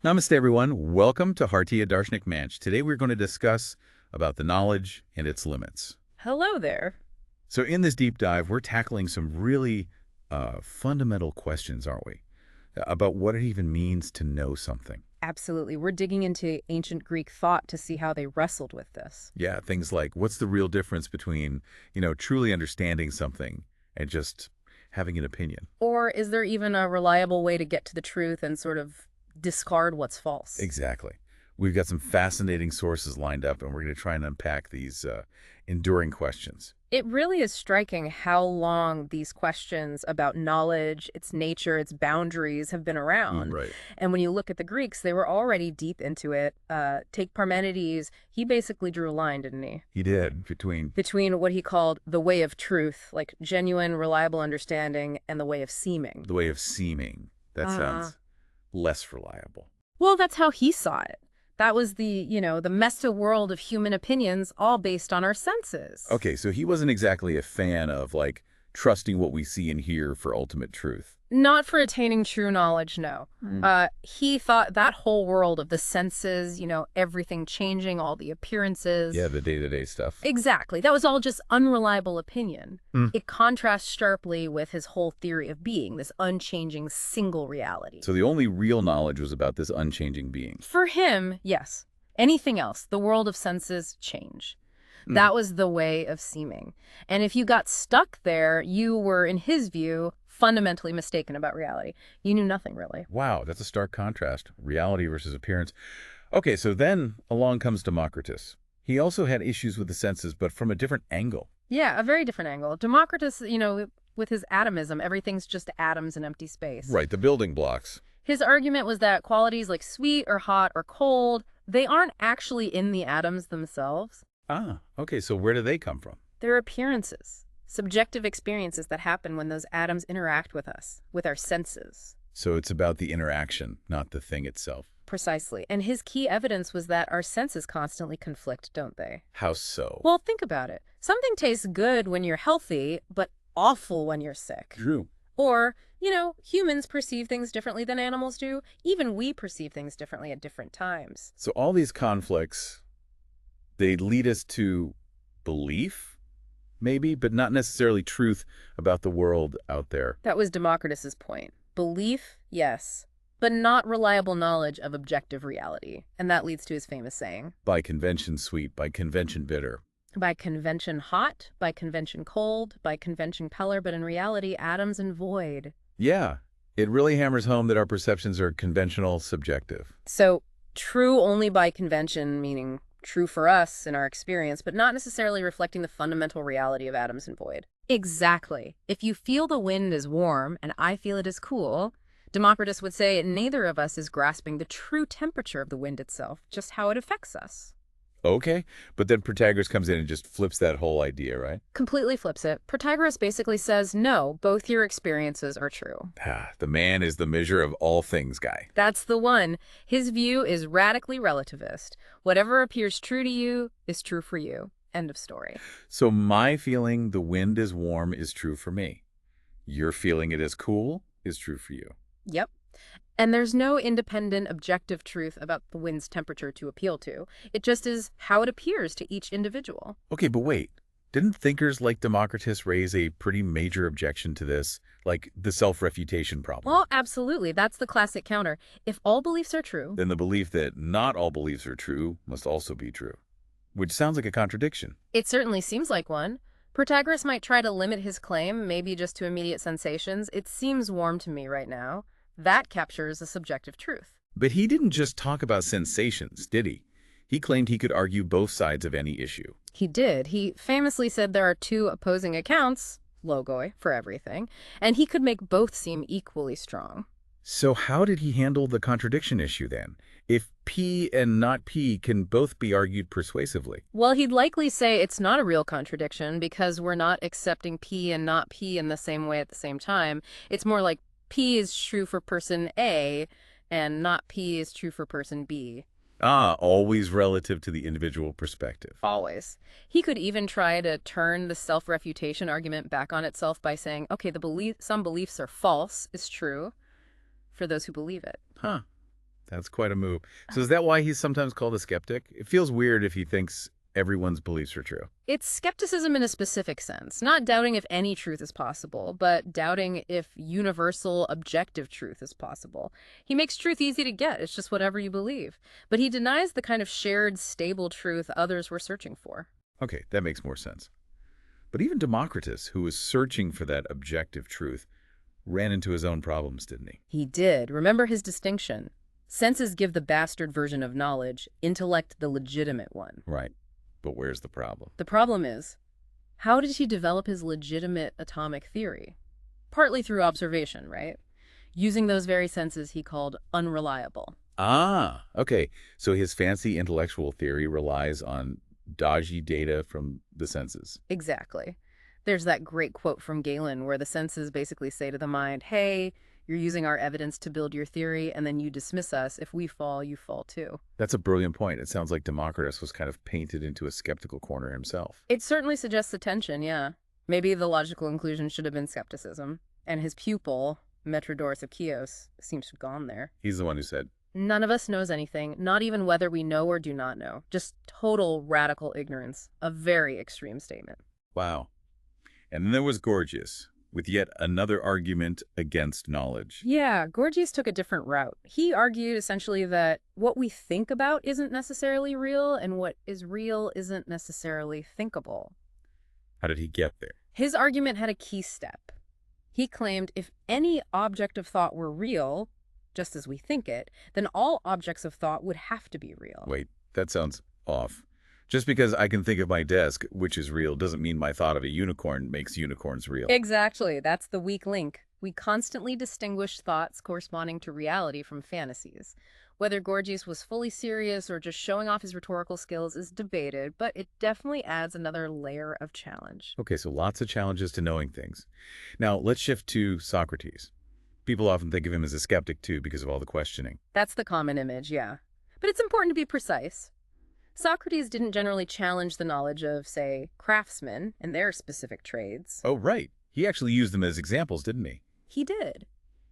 Namaste, everyone. Welcome to Hartiya Darshanik Manch. Today we're going to discuss about the knowledge and its limits. Hello there. So in this deep dive, we're tackling some really fundamental questions, aren't we? About what it even means to know something. Absolutely. We're digging into ancient Greek thought to see how they wrestled with this. Yeah, things like what's the real difference between, truly understanding something and just having an opinion? Or is there even a reliable way to get to the truth and sort of discard what's false? Exactly. We've got some fascinating sources lined up, and we're going to try and unpack these enduring questions. It really is striking how long these questions about knowledge, its nature, its boundaries have been around. Right. And when you look at the Greeks, they were already deep into it. Take Parmenides, he basically drew a line, didn't he? He did, between What he called the way of truth, like genuine, reliable understanding, and the way of seeming. the way of seeming. That sounds less reliable. Well, that's how he saw it. That was the meta world of human opinions, all based on our senses. Okay, so he wasn't exactly a fan of, trusting what we see and hear for ultimate truth. Not for attaining true knowledge, no. He thought that whole world of the senses, everything changing, all the appearances. Yeah, the day-to-day stuff. Exactly. That was all just unreliable opinion. It contrasts sharply with his whole theory of being, this unchanging single reality. So the only real knowledge was about this unchanging being. For him, yes. Anything else, the world of senses, change. That was the way of seeming. And if you got stuck there, you were, in his view, fundamentally mistaken about reality. You knew nothing, really. Wow, that's a stark contrast. Reality versus appearance. Okay, so then along comes Democritus. He also had issues with the senses, but from a different angle. Yeah, a very different angle. Democritus, with his atomism, everything's just atoms in empty space. Right, the building blocks. His argument was that qualities like sweet or hot or cold, they aren't actually in the atoms themselves. Ah, okay, so where do they come from? They're appearances, subjective experiences that happen when those atoms interact with us, with our senses. So it's about the interaction, not the thing itself. Precisely. And his key evidence was that our senses constantly conflict, don't they? How so? Well, think about it. Something tastes good when you're healthy, but awful when you're sick. True. Or, humans perceive things differently than animals do. Even we perceive things differently at different times. So all these conflicts, they lead us to belief, maybe, but not necessarily truth about the world out there. That was Democritus's point. Belief, yes, but not reliable knowledge of objective reality. And that leads to his famous saying, By convention sweet, by convention bitter. by convention hot, by convention cold, by convention color, but in reality, atoms and void. Yeah, it really hammers home that our perceptions are conventional, subjective. So true only by convention, meaning true for us in our experience, but not necessarily reflecting the fundamental reality of atoms and void. Exactly. If you feel the wind is warm and I feel it is cool, Democritus would say neither of us is grasping the true temperature of the wind itself, just how it affects us. Okay, but then Protagoras comes in and just flips that whole idea, right? Completely flips it. Protagoras basically says, no, both your experiences are true. The man is the measure of all things guy. That's the one. His view is radically relativist. Whatever appears true to you is true for you. End of story. So my feeling the wind is warm is true for me. Your feeling it is cool is true for you. Yep. And there's no independent, objective truth about the wind's temperature to appeal to. It just is how it appears to each individual. Okay, but wait. Didn't thinkers like Democritus raise a pretty major objection to this, like the self-refutation problem? Well, absolutely. That's the classic counter. If all beliefs are true, Then the belief that not all beliefs are true must also be true, which sounds like a contradiction. it certainly seems like one. Protagoras might try to limit his claim, maybe just to immediate sensations. It seems warm to me right now. That captures a subjective truth. But he didn't just talk about sensations, did he? He claimed he could argue both sides of any issue. He did. He famously said there are two opposing accounts, logoi, for everything, and he could make both seem equally strong. So how did he handle the contradiction issue then? If P and not P can both be argued persuasively. Well, he'd likely say it's not a real contradiction because we're not accepting P and not P in the same way at the same time. It's more like P is true for person A and not P is true for person B. Always relative to the individual perspective. Always. He could even try to turn the self-refutation argument back on itself by saying, okay, some beliefs are false is true for those who believe it. Huh. That's quite a move. So is that why he's sometimes called a skeptic? It feels weird if he thinks everyone's beliefs are true. It's skepticism in a specific sense, not doubting if any truth is possible, but doubting if universal objective truth is possible. He makes truth easy to get. It's just whatever you believe. But he denies the kind of shared, stable truth others were searching for. Okay, that makes more sense. But even Democritus, who was searching for that objective truth, ran into his own problems, didn't he? He did. Remember his distinction. Senses give the bastard version of knowledge, intellect the legitimate one. Right. But where's the problem? The problem is, how did he develop his legitimate atomic theory? Partly through observation, right? Using those very senses he called unreliable. Ah, okay. So his fancy intellectual theory relies on dodgy data from the senses. Exactly. There's that great quote from Galen where the senses basically say to the mind, hey, you're using our evidence to build your theory, and then you dismiss us. If we fall, you fall too. That's a brilliant point. It sounds like Democritus was kind of painted into a skeptical corner himself. It certainly suggests a tension, yeah. Maybe the logical conclusion should have been skepticism, and his pupil, Metrodorus of Chios, seems to have gone there. He's the one who said, None of us knows anything, not even whether we know or do not know. Just total radical ignorance. A very extreme statement. wow. And then there was Gorgias, with yet another argument against knowledge. Yeah, Gorgias took a different route. He argued essentially that what we think about isn't necessarily real, and what is real isn't necessarily thinkable. How did he get there? His argument had a key step. He claimed if any object of thought were real, just as we think it, then all objects of thought would have to be real. Wait, that sounds off. Just because I can think of my desk, which is real, doesn't mean my thought of a unicorn makes unicorns real. Exactly. That's the weak link. We constantly distinguish thoughts corresponding to reality from fantasies. Whether Gorgias was fully serious or just showing off his rhetorical skills is debated, but it definitely adds another layer of challenge. Okay, so lots of challenges to knowing things. Now, let's shift to Socrates. People often think of him as a skeptic, too, because of all the questioning. That's the common image, yeah. But it's important to be precise. Socrates didn't generally challenge the knowledge of, say, craftsmen and their specific trades. Oh, right. He actually used them as examples, didn't he? He did.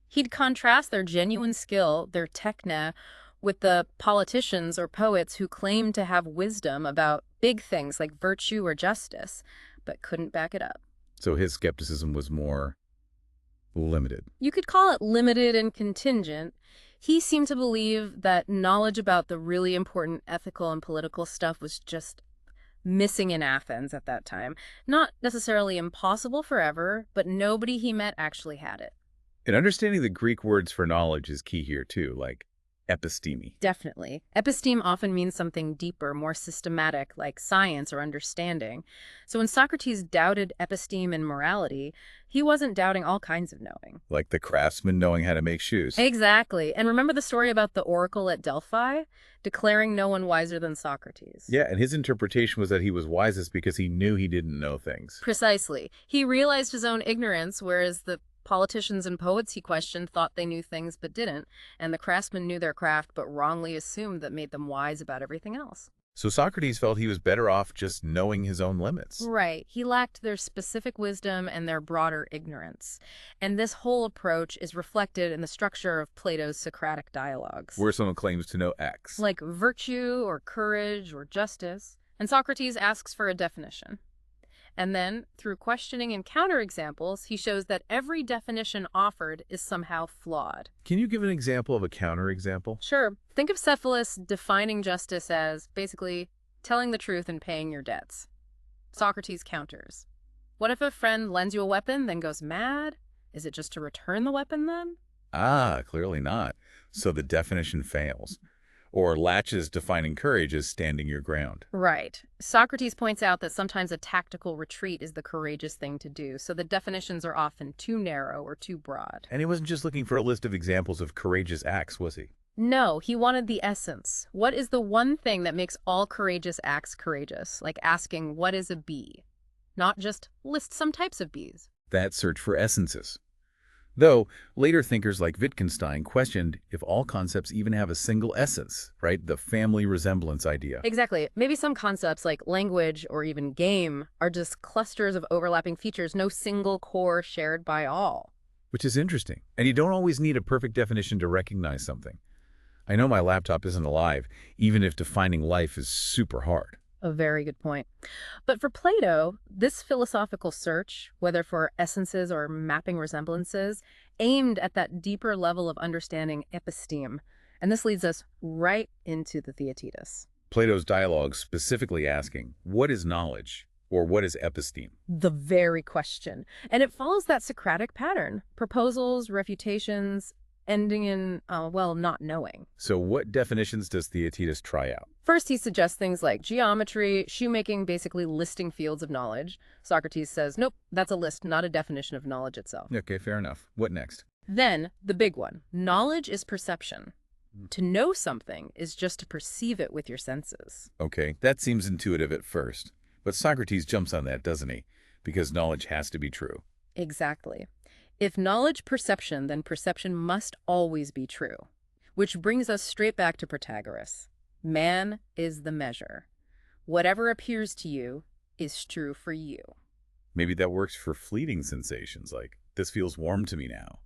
He'd contrast their genuine skill, their techne, with the politicians or poets who claimed to have wisdom about big things like virtue or justice, but couldn't back it up. So his skepticism was more limited. You could call it limited and contingent. He seemed to believe that knowledge about the really important ethical and political stuff was just missing in Athens at that time. Not necessarily impossible forever, but nobody he met actually had it. And understanding the Greek words for knowledge is key here, too, like episteme. Definitely. Episteme often means something deeper, more systematic, like science or understanding. So when Socrates doubted episteme and morality, he wasn't doubting all kinds of knowing. Like the craftsman knowing how to make shoes. Exactly. And remember the story about the oracle at Delphi, declaring no one wiser than Socrates? Yeah, and his interpretation was that he was wisest because he knew he didn't know things. Precisely. He realized his own ignorance, whereas the politicians and poets he questioned thought they knew things but didn't, and the craftsmen knew their craft but wrongly assumed that made them wise about everything else. So Socrates felt he was better off just knowing his own limits. Right. He lacked their specific wisdom and their broader ignorance. And this whole approach is reflected in the structure of Plato's Socratic dialogues. Where someone claims to know X. Like virtue or courage or justice. And Socrates asks for a definition. And then, through questioning and counterexamples, he shows that every definition offered is somehow flawed. Can you give an example of a counterexample? Sure. Think of Cephalus defining justice as, basically, telling the truth and paying your debts. Socrates counters. What if a friend lends you a weapon, then goes mad? Is it just to return the weapon, then? Ah, clearly not. So the definition fails. Or Latch's defining courage as standing your ground. Right. Socrates points out that sometimes a tactical retreat is the courageous thing to do, so the definitions are often too narrow or too broad. And he wasn't just looking for a list of examples of courageous acts, was he? No, he wanted the essence. What is the one thing that makes all courageous acts courageous? Like asking, what is a bee? Not just list some types of bees. That search for essences. Though, later thinkers like Wittgenstein questioned if all concepts even have a single essence, right? The family resemblance idea. Exactly. Maybe some concepts like language or even game are just clusters of overlapping features, no single core shared by all. Which is interesting. And you don't always need a perfect definition to recognize something. I know my laptop isn't alive, even if defining life is super hard. A very good point. But for Plato, this philosophical search, whether for essences or mapping resemblances, aimed at that deeper level of understanding episteme. And this leads us right into the Theaetetus. Plato's dialogue specifically asking, what is knowledge? Or what is episteme? The very question. And it follows that Socratic pattern. Proposals, refutations, ending in, well, not knowing. So what definitions does Theaetetus try out? First, he suggests things like geometry, shoemaking, basically listing fields of knowledge. Socrates says, nope, that's a list, not a definition of knowledge itself. Okay, fair enough. What next? Then, the big one. Knowledge is perception. To know something is just to perceive it with your senses. Okay, that seems intuitive at first. But Socrates jumps on that, doesn't he? Because knowledge has to be true. Exactly. If knowledge perception, then perception must always be true. Which brings us straight back to Protagoras. Man is the measure. Whatever appears to you is true for you. Maybe that works for fleeting sensations, like, this feels warm to me now.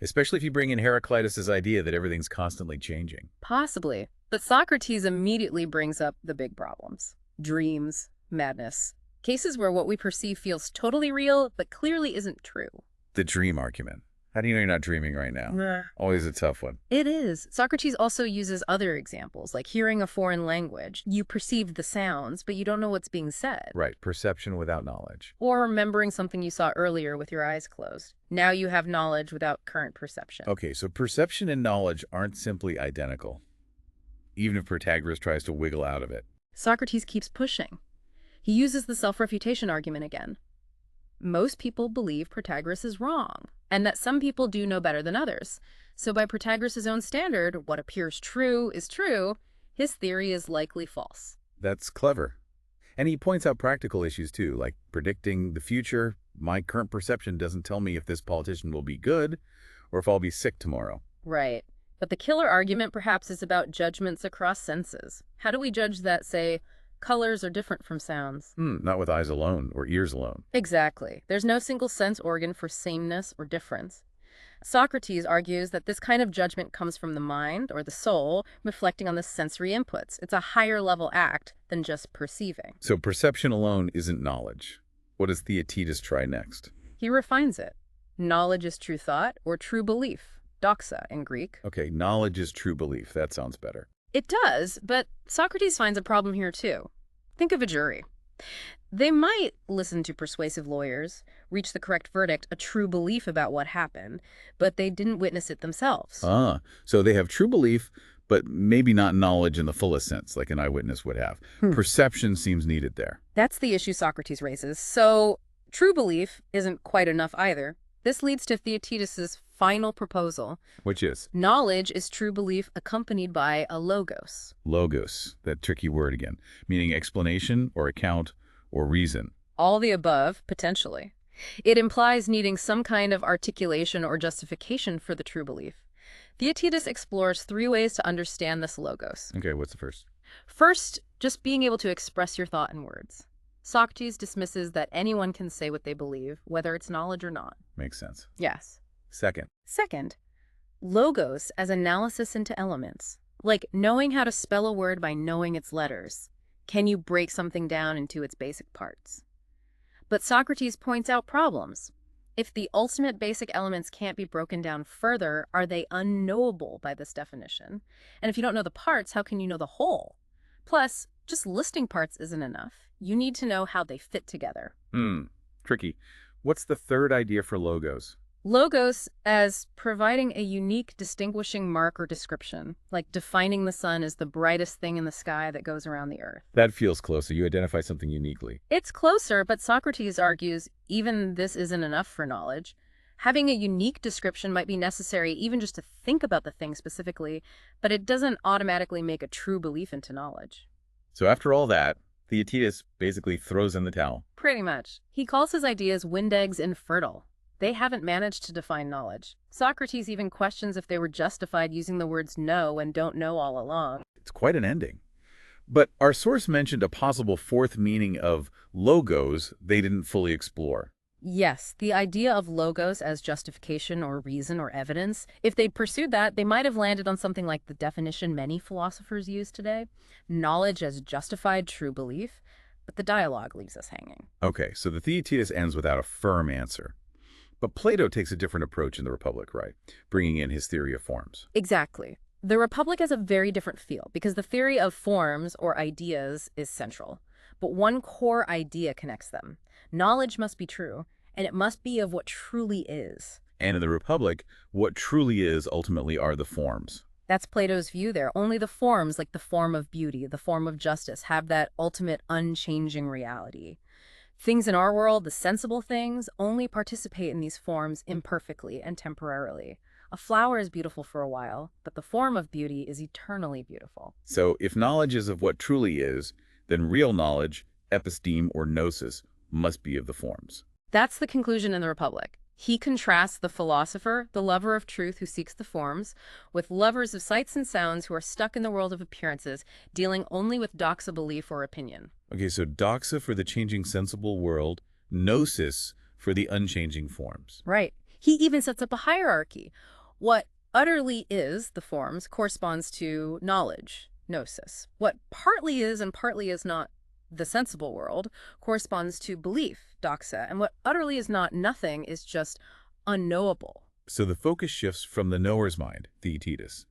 Especially if you bring in Heraclitus' idea that everything's constantly changing. Possibly. But Socrates immediately brings up the big problems. Dreams, madness. Cases where what we perceive feels totally real, but clearly isn't true. The dream argument. How do you know you're not dreaming right now? Always a tough one. It is. Socrates also uses other examples, like hearing a foreign language. You perceive the sounds, but you don't know what's being said. Right, perception without knowledge. Or remembering something you saw earlier with your eyes closed. Now you have knowledge without current perception. Okay, so perception and knowledge aren't simply identical, even if Protagoras tries to wiggle out of it. Socrates keeps pushing. He uses the self-refutation argument again. Most people believe Protagoras is wrong, and that some people do know better than others. So by Protagoras' own standard, what appears true is true, his theory is likely false. That's clever. And he points out practical issues too, like predicting the future. My current perception doesn't tell me if this politician will be good or if I'll be sick tomorrow. Right. But the killer argument perhaps is about judgments across senses. How do we judge that, say, colors are different from sounds? Not with eyes alone or ears alone. Exactly. There's no single sense organ for sameness or difference. Socrates argues that this kind of judgment comes from the mind or the soul reflecting on the sensory inputs. It's a higher level act than just perceiving. So perception alone isn't knowledge. What does Theaetetus try next? He refines it. Knowledge is true thought or true belief, doxa in Greek. Okay, knowledge is true belief. That sounds better. It does, but Socrates finds a problem here too. Think of a jury. They might listen to persuasive lawyers, reach the correct verdict, a true belief about what happened, but they didn't witness it themselves. So they have true belief, but maybe not knowledge in the fullest sense, like an eyewitness would have. Perception seems needed there. That's the issue Socrates raises. So true belief isn't quite enough either. This leads to Theaetetus' final proposal. Which is? Knowledge is true belief accompanied by a logos. Logos, that tricky word again, meaning explanation or account or reason. All the above, potentially. It implies needing some kind of articulation or justification for the true belief. Theaetetus explores 3 ways to understand this logos. Okay, what's the first? First, just being able to express your thought in words. Socrates dismisses that anyone can say what they believe, whether it's knowledge or not. Makes sense. Yes. Second, logos as analysis into elements, like knowing how to spell a word by knowing its letters. Can you break something down into its basic parts? But Socrates points out problems. If the ultimate basic elements can't be broken down further, are they unknowable by this definition? And if you don't know the parts, how can you know the whole? Plus, just listing parts isn't enough. You need to know how they fit together. Tricky. What's the third idea for logos? Logos as providing a unique distinguishing mark or description, like defining the sun as the brightest thing in the sky that goes around the earth. That feels closer. You identify something uniquely. It's closer, but Socrates argues even this isn't enough for knowledge. Having a unique description might be necessary even just to think about the thing specifically, but it doesn't automatically make a true belief into knowledge. So after all that, Theaetetus basically throws in the towel. Pretty much. He calls his ideas wind eggs infertile. They haven't managed to define knowledge. Socrates even questions if they were justified using the words know and don't know all along. It's quite an ending. But our source mentioned a possible fourth meaning of logos they didn't fully explore. Yes, the idea of logos as justification or reason or evidence, if they'd pursued that, they might have landed on something like the definition many philosophers use today, knowledge as justified true belief, but the dialogue leaves us hanging. Okay, so the Theaetetus ends without a firm answer. But Plato takes a different approach in the Republic, right? Bringing in his theory of forms. Exactly. The Republic has a very different feel because the theory of forms or ideas is central. But one core idea connects them. Knowledge must be true, and it must be of what truly is. And in the Republic, what truly is ultimately are the forms. That's Plato's view there. Only the forms, like the form of beauty, the form of justice, have that ultimate unchanging reality. Things in our world, the sensible things, only participate in these forms imperfectly and temporarily. A flower is beautiful for a while, but the form of beauty is eternally beautiful. So if knowledge is of what truly is, then real knowledge, episteme or gnosis, must be of the forms. That's the conclusion in the Republic. He contrasts the philosopher, the lover of truth who seeks the forms, with lovers of sights and sounds who are stuck in the world of appearances, dealing only with doxa belief or opinion. Okay, so doxa for the changing sensible world, gnosis for the unchanging forms. Right. He even sets up a hierarchy. What utterly is, the forms, corresponds to knowledge, gnosis. What partly is and partly is not, the sensible world, corresponds to belief, doxa. And what utterly is not nothing is just unknowable. So the focus shifts from the knower's mind, Theaetetus,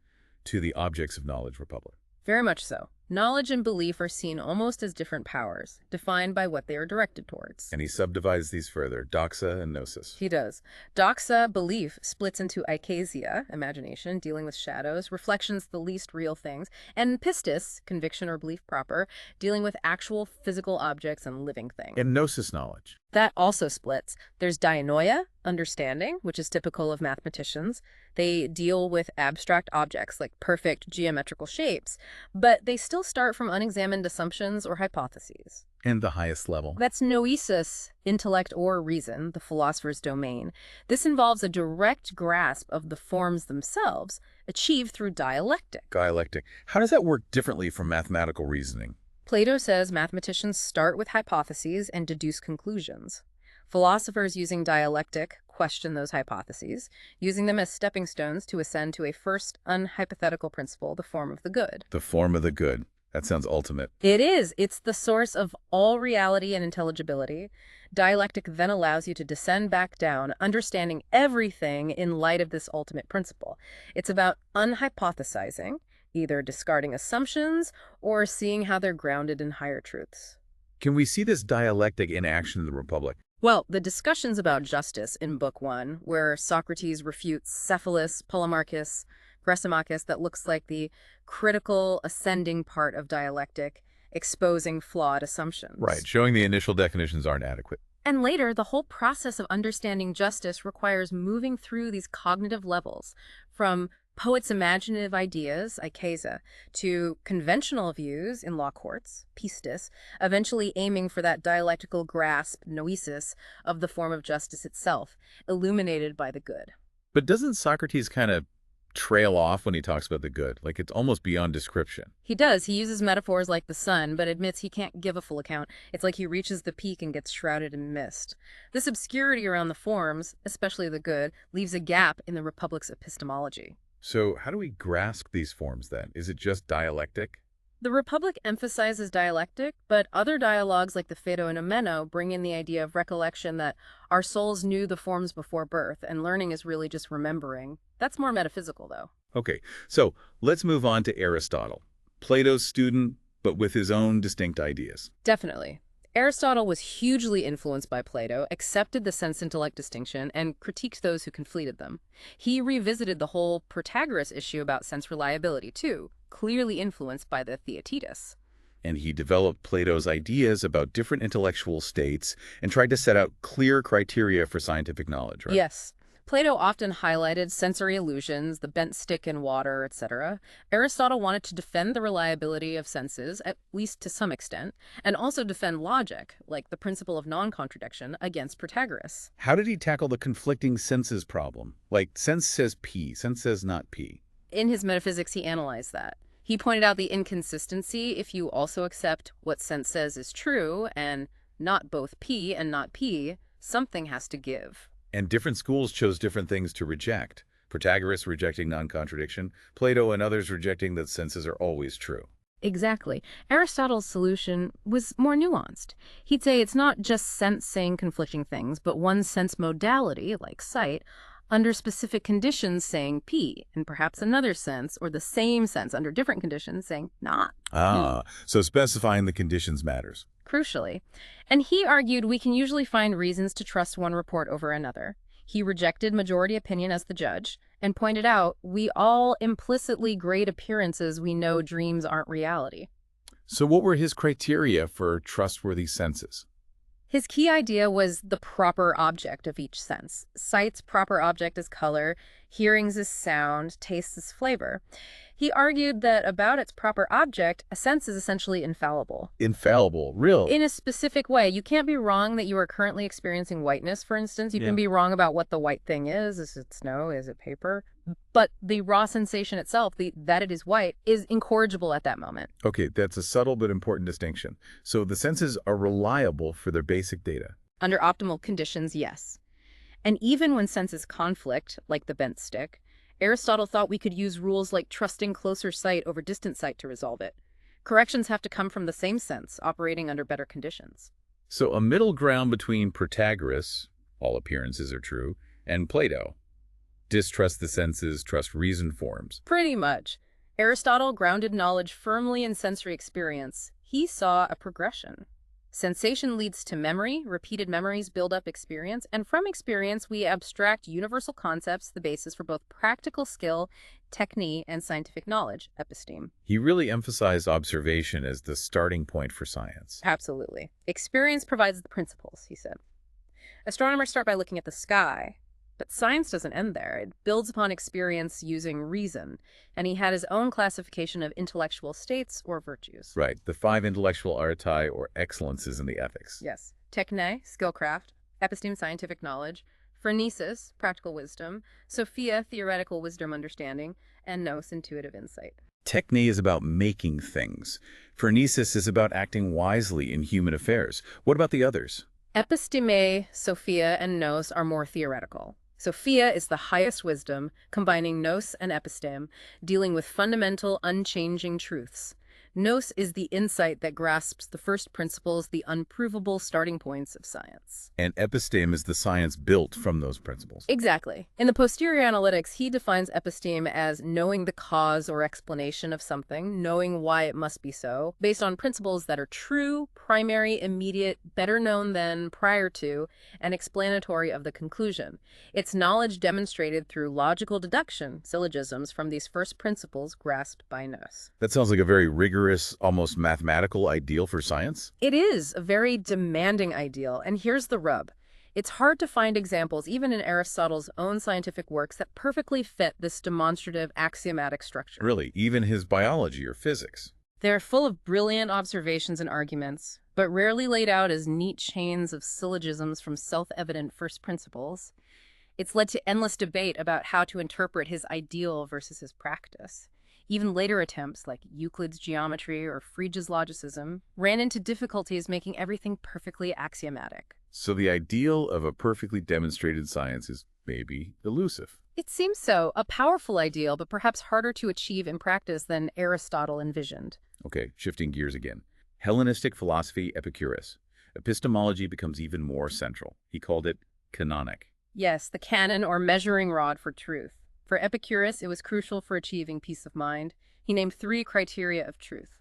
to the objects of knowledge, Republic. Very much so. Knowledge and belief are seen almost as different powers, defined by what they are directed towards. And he subdivides these further, doxa and gnosis. He does. Doxa, belief, splits into eikasia, imagination, dealing with shadows, reflections, the least real things, and pistis, conviction or belief proper, dealing with actual physical objects and living things. And gnosis knowledge. That also splits. There's dianoia, understanding, which is typical of mathematicians. They deal with abstract objects like perfect geometrical shapes, but they still start from unexamined assumptions or hypotheses. And the highest level. That's noesis, intellect or reason, the philosopher's domain. This involves a direct grasp of the forms themselves, achieved through dialectic. Dialectic. How does that work differently from mathematical reasoning? Plato says mathematicians start with hypotheses and deduce conclusions. Philosophers using dialectic question those hypotheses, using them as stepping stones to ascend to a first unhypothetical principle, the form of the good. The form of the good. That sounds ultimate. It is. It's the source of all reality and intelligibility. Dialectic then allows you to descend back down, understanding everything in light of this ultimate principle. It's about unhypothesizing, either discarding assumptions or seeing how they're grounded in higher truths. Can we see this dialectic in action in the Republic? Well, the discussions about justice in Book 1, where Socrates refutes Cephalus, Polemarchus, Thrasymachus, that looks like the critical ascending part of dialectic, exposing flawed assumptions. Right, showing the initial definitions aren't adequate. And later, the whole process of understanding justice requires moving through these cognitive levels, from poets' imaginative ideas, eikasia, to conventional views in law courts, pistis, eventually aiming for that dialectical grasp, noesis, of the form of justice itself, illuminated by the good. But doesn't Socrates kind of trail off when he talks about the good? Like, it's almost beyond description. He does. He uses metaphors like the sun, but admits he can't give a full account. It's like he reaches the peak and gets shrouded in mist. This obscurity around the forms, especially the good, leaves a gap in the Republic's epistemology. So how do we grasp these forms then? Is it just dialectic? The Republic emphasizes dialectic, but other dialogues like the Phaedo and Ameno bring in the idea of recollection, that our souls knew the forms before birth, and learning is really just remembering. That's more metaphysical, though. Okay, so let's move on to Aristotle. Plato's student, but with his own distinct ideas. Definitely. Aristotle was hugely influenced by Plato, accepted the sense-intellect distinction, and critiqued those who conflated them. He revisited the whole Protagoras issue about sense reliability, too, clearly influenced by the Theaetetus. And he developed Plato's ideas about different intellectual states and tried to set out clear criteria for scientific knowledge, right? Yes. Plato often highlighted sensory illusions, the bent stick in water, etc. Aristotle wanted to defend the reliability of senses, at least to some extent, and also defend logic, like the principle of non-contradiction, against Protagoras. How did he tackle the conflicting senses problem? Like, sense says P, sense says not P. In his Metaphysics, he analyzed that. He pointed out the inconsistency if you also accept what sense says is true, and not both P and not P, Something has to give. And different schools chose different things to reject. Protagoras rejecting non-contradiction, Plato and others rejecting that senses are always true. Exactly. Aristotle's solution was more nuanced. He'd say it's not just sense saying conflicting things, but one sense modality, like sight, under specific conditions saying P, and perhaps another sense, or the same sense under different conditions saying not. So specifying the conditions matters. Crucially. And he argued we can usually find reasons to trust one report over another. He rejected majority opinion as the judge and pointed out we all implicitly grade appearances we know dreams aren't reality. So what were his criteria for trustworthy senses? His key idea was the proper object of each sense. Sight's proper object is color, hearing's is sound, taste's is flavor. He argued that about its proper object, a sense is essentially infallible. Infallible, real. In a specific way. You can't be wrong that you are currently experiencing whiteness, for instance. You can be wrong about what the white thing is. Is it snow? Is it paper? But the raw sensation itself, that it is white, is incorrigible at that moment. Okay, that's a subtle but important distinction. So the senses are reliable for their basic data. Under optimal conditions, yes. And even when senses conflict, like the bent stick, Aristotle thought we could use rules like trusting closer sight over distant sight to resolve it. Corrections have to come from the same sense, operating under better conditions. So a middle ground between Protagoras, all appearances are true, and Plato. Distrust the senses, trust reason forms. Pretty much. Aristotle grounded knowledge firmly in sensory experience. He saw a progression. Sensation leads to memory, repeated memories build up experience, and from experience we abstract universal concepts, the basis for both practical skill, technique, and scientific knowledge, episteme. He really emphasized observation as the starting point for science. Absolutely. Experience provides the principles, he said. Astronomers start by looking at the sky, but science doesn't end there. It builds upon experience using reason, and he had his own classification of intellectual states or virtues. Right, the 5 intellectual arti or excellences in the ethics. Yes. Techne, skillcraft; episteme, scientific knowledge; phronesis, practical wisdom; Sophia, theoretical wisdom understanding; and nous, intuitive insight. Techne is about making things. Phronesis is about acting wisely in human affairs. What about the others? Episteme, Sophia, and nous are more theoretical. Sophia is the highest wisdom, combining nous and episteme, dealing with fundamental, unchanging truths. Nous is the insight that grasps the first principles, the unprovable starting points of science. And episteme is the science built from those principles. Exactly. In the posterior analytics, he defines episteme as knowing the cause or explanation of something, knowing why it must be so, based on principles that are true, primary, immediate, better known than, prior to, and explanatory of the conclusion. It's knowledge demonstrated through logical deduction, syllogisms, from these first principles grasped by nous. That sounds like a very rigorous, almost mathematical ideal for science. It is a very demanding ideal, and here's the rub. It's hard to find examples, even in Aristotle's own scientific works, that perfectly fit this demonstrative axiomatic structure. Really, even his biology or physics. They're full of brilliant observations and arguments, but rarely laid out as neat chains of syllogisms from self-evident first principles. It's led to endless debate about how to interpret his ideal versus his practice. Even later attempts, like Euclid's geometry or Frege's logicism, ran into difficulties making everything perfectly axiomatic. So the ideal of a perfectly demonstrated science is maybe elusive. It seems so, a powerful ideal, but perhaps harder to achieve in practice than Aristotle envisioned. Okay, shifting gears again. Hellenistic philosophy, Epicurus. Epistemology becomes even more central. He called it canonic. Yes, the canon or measuring rod for truth. For Epicurus, it was crucial for achieving peace of mind. He named 3 criteria of truth: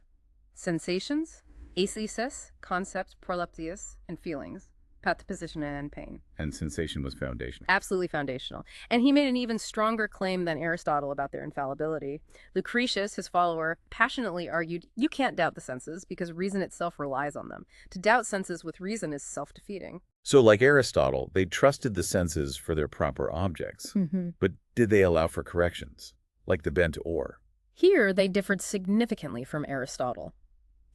sensations, aesthesis, concepts, prolepsius, and feelings, pathoposition and pain. And sensation was foundational. Absolutely foundational. And he made an even stronger claim than Aristotle about their infallibility. Lucretius, his follower, passionately argued, you can't doubt the senses because reason itself relies on them. To doubt senses with reason is self-defeating. So like Aristotle, they trusted the senses for their proper objects. But did they allow for corrections, like the bent oar? Here, they differed significantly from Aristotle.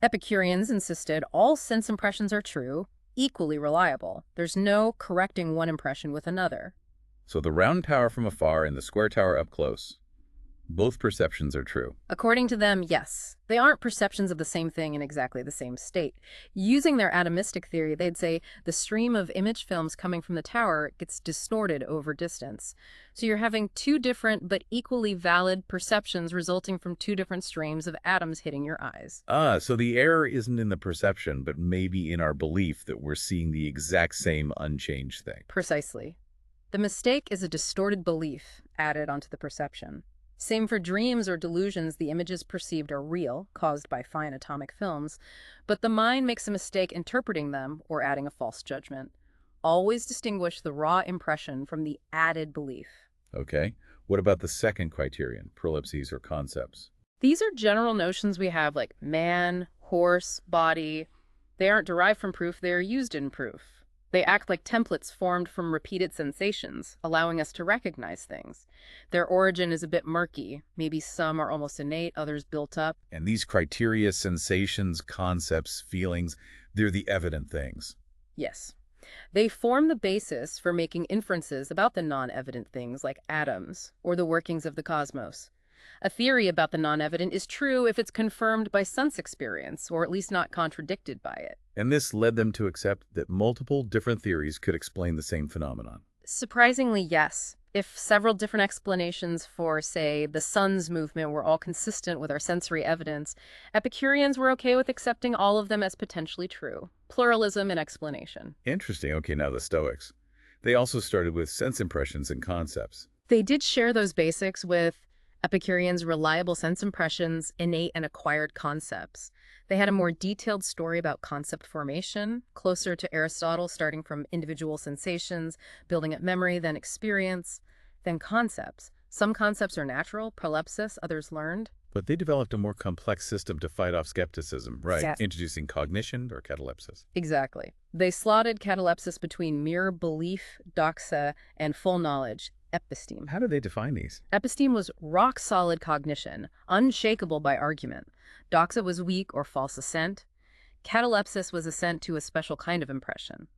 Epicureans insisted all sense impressions are true, equally reliable. There's no correcting one impression with another. So the round tower from afar and the square tower up close, Both perceptions are true. According to them, yes. They aren't perceptions of the same thing in exactly the same state. Using their atomistic theory, they'd say the stream of image films coming from the tower gets distorted over distance. So you're having two different but equally valid perceptions resulting from two different streams of atoms hitting your eyes. So the error isn't in the perception, but maybe in our belief that we're seeing the exact same unchanged thing. Precisely. The mistake is a distorted belief added onto the perception. Same for dreams or delusions. The images perceived are real, caused by fine atomic films, but the mind makes a mistake interpreting them or adding a false judgment. Always distinguish the raw impression from the added belief. Okay. What about the second criterion, prolepses or concepts? These are general notions we have like man, horse, body. They aren't derived from proof, they are used in proof. They act like templates formed from repeated sensations, allowing us to recognize things. Their origin is a bit murky. Maybe some are almost innate, others built up. And these criteria, sensations, concepts, feelings, they're the evident things. Yes. They form the basis for making inferences about the non-evident things like atoms or the workings of the cosmos. A theory about the non-evident is true if it's confirmed by sense experience, or at least not contradicted by it. And this led them to accept that multiple different theories could explain the same phenomenon. Surprisingly, yes. If several different explanations for, say, the sun's movement were all consistent with our sensory evidence, Epicureans were okay with accepting all of them as potentially true. Pluralism in explanation. Interesting. Okay, now the Stoics. They also started with sense impressions and concepts. They did share those basics with Epicureans' reliable sense impressions, innate and acquired concepts. They had a more detailed story about concept formation, closer to Aristotle, starting from individual sensations, building up memory, then experience, then concepts. Some concepts are natural, prolepsis, others learned. But they developed a more complex system to fight off skepticism, right? Yes. Introducing cognition or catalepsis. Exactly. They slotted catalepsis between mere belief, doxa, and full knowledge, episteme. How do they define these? Episteme was rock-solid cognition, unshakable by argument. Doxa was weak or false assent. Catalepsis was assent to a special kind of impression,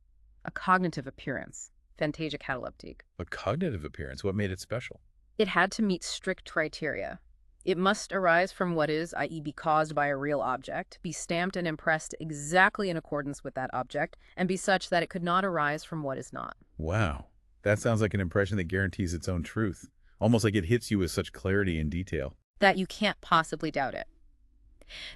a cognitive appearance, phantasia cataleptique. A cognitive appearance. What made it special? It had to meet strict criteria. It must arise from what is, i.e. be caused by a real object, be stamped and impressed exactly in accordance with that object, and be such that it could not arise from what is not. Wow. That sounds like an impression that guarantees its own truth. Almost like it hits you with such clarity and detail. That you can't possibly doubt it.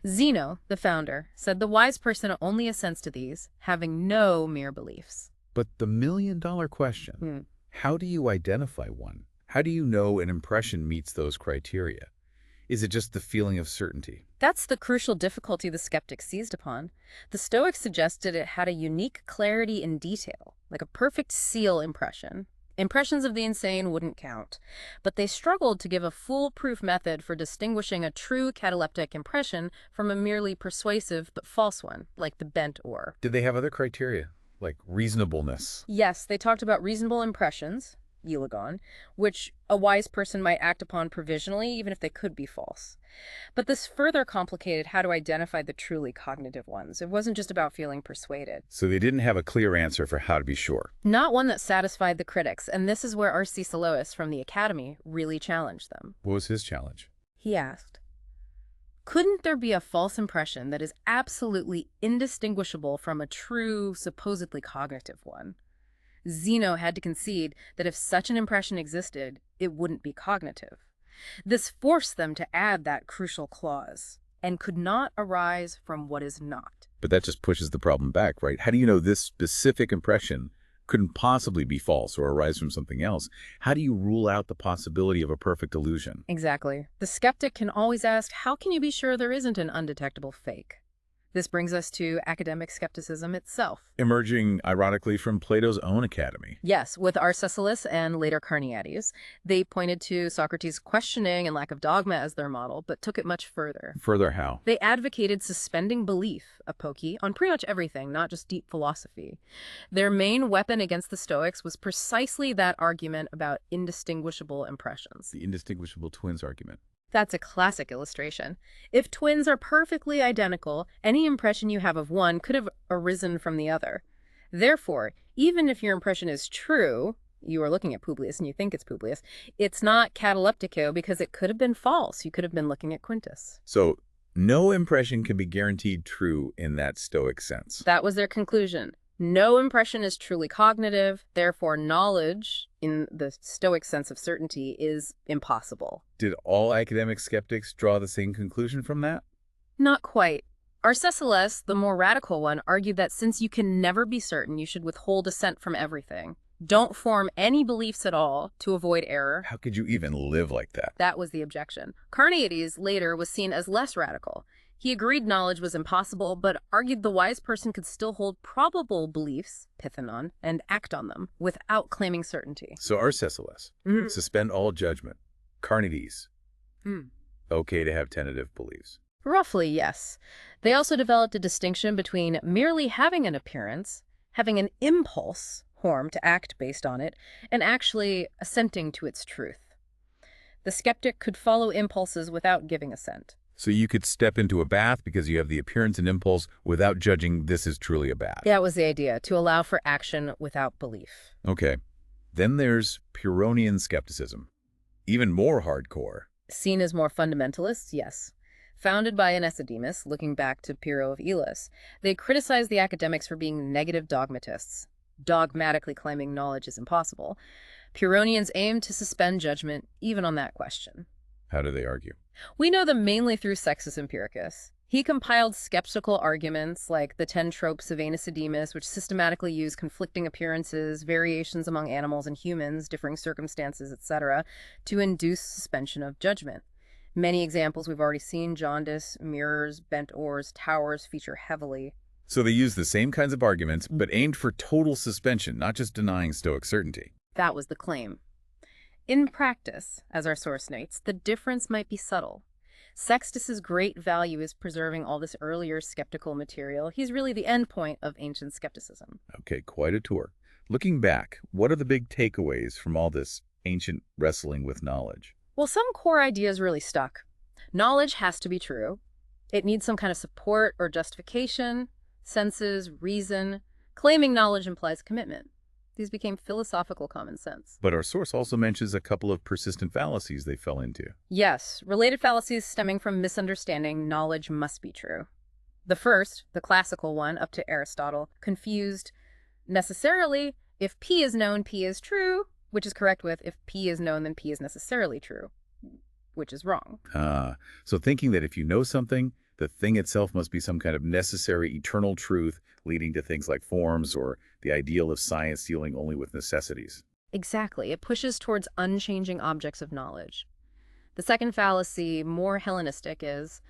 Zeno, the founder, said the wise person only assents to these, having no mere beliefs. But the million-dollar question, how do you identify one? How do you know an impression meets those criteria? Is it just the feeling of certainty? That's the crucial difficulty the skeptics seized upon. The Stoics suggested it had a unique clarity in detail, like a perfect seal impression. Impressions of the insane wouldn't count, but they struggled to give a foolproof method for distinguishing a true cataleptic impression from a merely persuasive but false one, like the bent oar. Did they have other criteria, like reasonableness? Yes, they talked about reasonable impressions, eulogon, which a wise person might act upon provisionally, even if they could be false. But this further complicated how to identify the truly cognitive ones. It wasn't just about feeling persuaded. So they didn't have a clear answer for how to be sure. Not one that satisfied the critics, and this is where R.C. Solois from the Academy really challenged them. What was his challenge? He asked, couldn't there be a false impression that is absolutely indistinguishable from a true, supposedly cognitive one? Zeno had to concede that if such an impression existed, it wouldn't be cognitive. This forced them to add that crucial clause, and could not arise from what is not. But that just pushes the problem back, right? How do you know this specific impression couldn't possibly be false or arise from something else? How do you rule out the possibility of a perfect illusion? Exactly. The skeptic can always ask, how can you be sure there isn't an undetectable fake? This brings us to academic skepticism itself. Emerging, ironically, from Plato's own academy. Yes, with Arcesilaus and later Carneades. They pointed to Socrates' questioning and lack of dogma as their model, but took it much further. Further how? They advocated suspending belief, apoki, on pretty much everything, not just deep philosophy. Their main weapon against the Stoics was precisely that argument about indistinguishable impressions. The indistinguishable twins argument. That's a classic illustration. If twins are perfectly identical, any impression you have of one could have arisen from the other. Therefore, even if your impression is true, you are looking at Publius and you think it's Publius. It's not cataleptico because it could have been false. You could have been looking at Quintus. So no impression can be guaranteed true in that Stoic sense. That was their conclusion. No impression is truly cognitive, therefore knowledge, in the Stoic sense of certainty, is impossible. Did all academic skeptics draw the same conclusion from that? Not quite. Arcesilaus, the more radical one, argued that since you can never be certain, you should withhold assent from everything. Don't form any beliefs at all to avoid error. How could you even live like that? That was the objection. Carneades later was seen as less radical. He agreed knowledge was impossible, but argued the wise person could still hold probable beliefs, pithenon, and act on them without claiming certainty. So Arcesilaus, suspend all judgment. Carneades, okay to have tentative beliefs. Roughly, yes. They also developed a distinction between merely having an appearance, having an impulse, horm, to act based on it, and actually assenting to its truth. The skeptic could follow impulses without giving assent. So you could step into a bath because you have the appearance and impulse without judging this is truly a bath. That was the idea, to allow for action without belief. Okay. Then there's Pyrrhonian skepticism. Even more hardcore. Seen as more fundamentalist, yes. Founded by Anicedemus, looking back to Pyrrho of Elis, they criticized the academics for being negative dogmatists, dogmatically claiming knowledge is impossible. Pyrrhonians aimed to suspend judgment even on that question. How do they argue? We know them mainly through Sextus Empiricus. He compiled skeptical arguments like the 10 tropes of Anicedemus, which systematically use conflicting appearances, variations among animals and humans, differing circumstances, etc., to induce suspension of judgment. Many examples we've already seen: jaundice, mirrors, bent oars, towers, feature heavily. So they use the same kinds of arguments, but aimed for total suspension, not just denying Stoic certainty. That was the claim. In practice, as our source notes, the difference might be subtle. Sextus's great value is preserving all this earlier skeptical material. He's really the end point of ancient skepticism. Okay, quite a tour. Looking back, what are the big takeaways from all this ancient wrestling with knowledge? Well, some core ideas really stuck. Knowledge has to be true. It needs some kind of support or justification, senses, reason. Claiming knowledge implies commitment. These became philosophical common sense. But our source also mentions a couple of persistent fallacies they fell into. Yes, related fallacies stemming from misunderstanding knowledge must be true. The first, the classical one up to Aristotle, confused necessarily if P is known, P is true, which is correct with if P is known, then P is necessarily true, which is wrong. So thinking that if you know something, the thing itself must be some kind of necessary eternal truth leading to things like forms or the ideal of science dealing only with necessities. Exactly. It pushes towards unchanging objects of knowledge. The second fallacy, more Hellenistic, is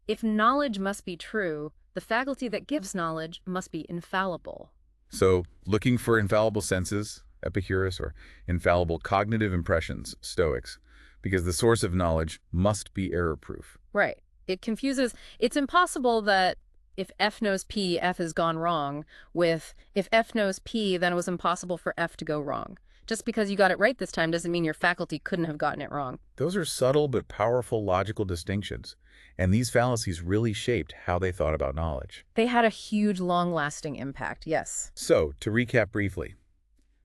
if knowledge must be true, the faculty that gives knowledge must be infallible. So looking for infallible senses, Epicurus, or infallible cognitive impressions, Stoics, because the source of knowledge must be error-proof. Right. It confuses. It's impossible that if F knows P, F has gone wrong, with if F knows P, then it was impossible for F to go wrong. Just because you got it right this time doesn't mean your faculty couldn't have gotten it wrong. Those are subtle but powerful logical distinctions, and these fallacies really shaped how they thought about knowledge. They had a huge, long-lasting impact, yes. So, to recap briefly,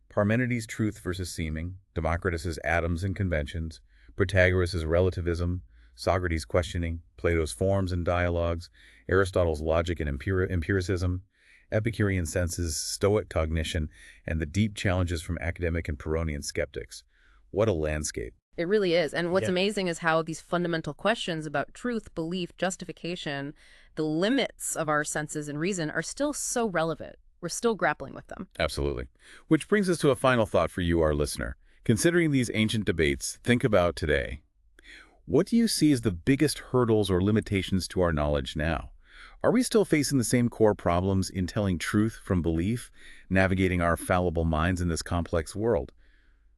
Parmenides' truth versus seeming, Democritus' atoms and conventions, Protagoras' relativism, Socrates' questioning, Plato's forms and dialogues, Aristotle's logic and empiricism, Epicurean senses, Stoic cognition, and the deep challenges from academic and Pyrrhonian skeptics. What a landscape. It really is. And what's amazing is how these fundamental questions about truth, belief, justification, the limits of our senses and reason are still so relevant. We're still grappling with them. Absolutely. Which brings us to a final thought for you, our listener. Considering these ancient debates, think about today. What do you see as the biggest hurdles or limitations to our knowledge now? Are we still facing the same core problems in telling truth from belief, navigating our fallible minds in this complex world?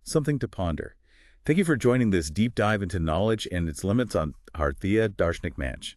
Something to ponder. Thank you for joining this deep dive into knowledge and its limits on Harthia Darshanik Manch.